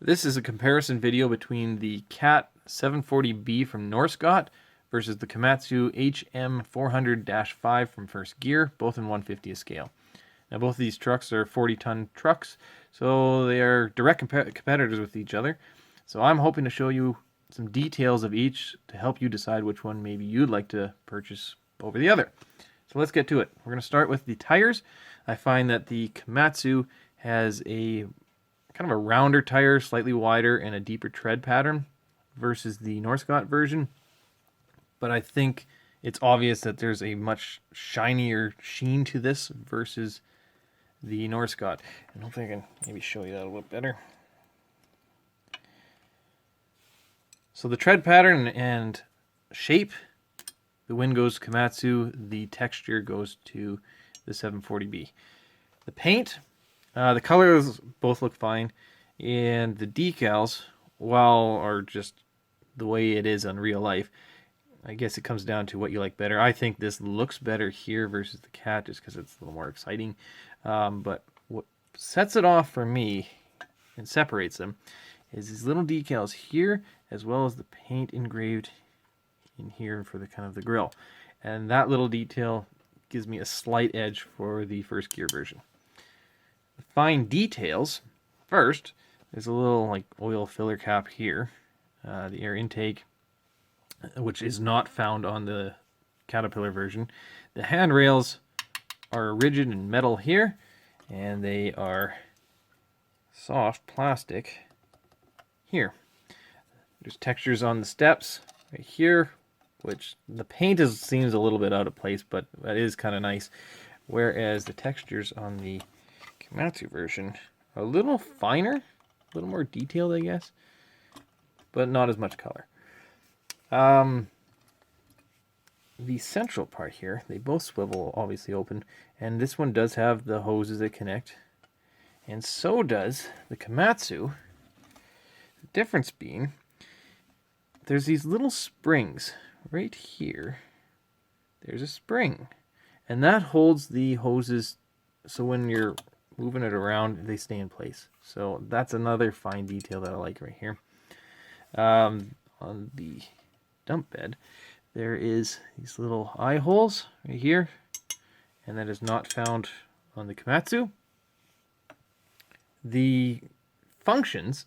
This is a comparison video between the CAT 740B from Norscot versus the Komatsu HM400-5 from First Gear, both in 1/50th scale. Now both of these trucks are 40-ton trucks, so they are direct competitors with each other. So I'm hoping to show you some details of each to help you decide which one maybe you'd like to purchase over the other. So let's get to it. We're going to start with the tires. I find that the Komatsu has a kind of a rounder tire, slightly wider, and a deeper tread pattern versus the Norscot version. But I think it's obvious that there's a much shinier sheen to this versus the Norscot. And hopefully I can maybe show you that a little better. So the tread pattern and shape, the wind goes to Komatsu, the texture goes to the 740B. The paint, the colors both look fine, and the decals, while are just the way it is in real life, I guess it comes down to what you like better. I think this looks better here versus the CAT just because it's a little more exciting. But what sets it off for me and separates them is these little decals here, as well as the paint engraved in here for the kind of the grill. And that little detail gives me a slight edge for the First Gear version. The fine details, first, there's a little like oil filler cap here, the air intake, which is not found on the Caterpillar version. The handrails are rigid and metal here, and they are soft plastic here. There's textures on the steps right here, which the paint seems a little bit out of place, but that is kind of nice. Whereas the textures on the Komatsu version are a little finer, a little more detailed, I guess, but not as much color. The central part here, they both swivel obviously open, and this one does have the hoses that connect, and so does the Komatsu. The difference being, there's these little springs right here. There's a spring, and that holds the hoses, so when you're moving it around, they stay in place. So that's another fine detail that I like right here. On the dump bed, there is these little eye holes right here, and that is not found on the Komatsu. The functions,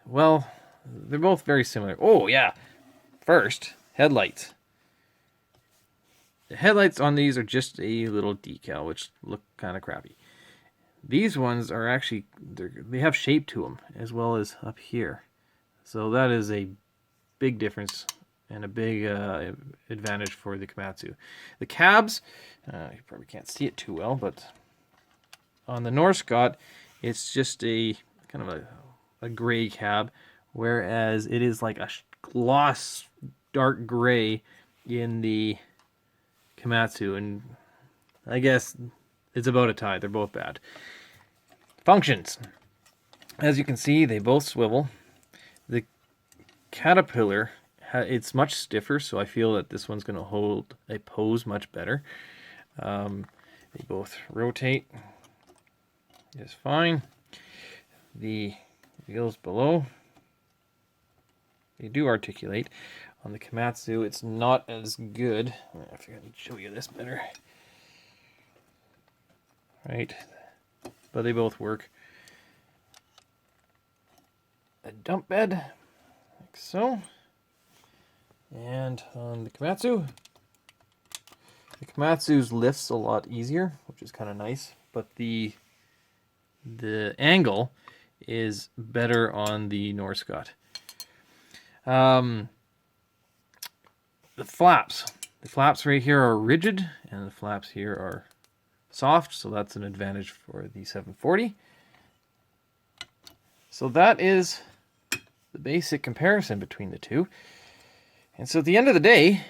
well, they're both very similar. Oh yeah, first, headlights. The headlights on these are just a little decal, which look kind of crappy. These ones are actually, they have shape to them, as well as up here. So that is a big difference and a big advantage for the Komatsu. The cabs, you probably can't see it too well, but on the Norscot, it's just a kind of a gray cab, whereas it is like a gloss dark gray in the Komatsu, and I guess it's about a tie. They're both bad. Functions. As you can see, they both swivel. The Caterpillar, it's much stiffer, so I feel that this one's going to hold a pose much better. They both rotate just fine. The wheels below, they do articulate. On the Komatsu, it's not as good. I figure I can show you this better. Right, but they both work. A dump bed, like so. And on the Komatsu's lifts a lot easier, which is kind of nice, but the angle is better on the Norscot. The flaps right here are rigid, and the flaps here are soft, so that's an advantage for the 740. So that is the basic comparison between the two. And so at the end of the day,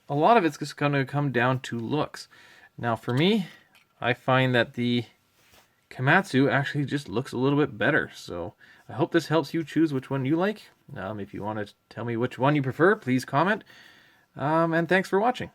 a lot of it's just going to come down to looks. Now for me, I find that the Komatsu actually just looks a little bit better. So I hope this helps you choose which one you like. If you want to tell me which one you prefer, please comment. And thanks for watching.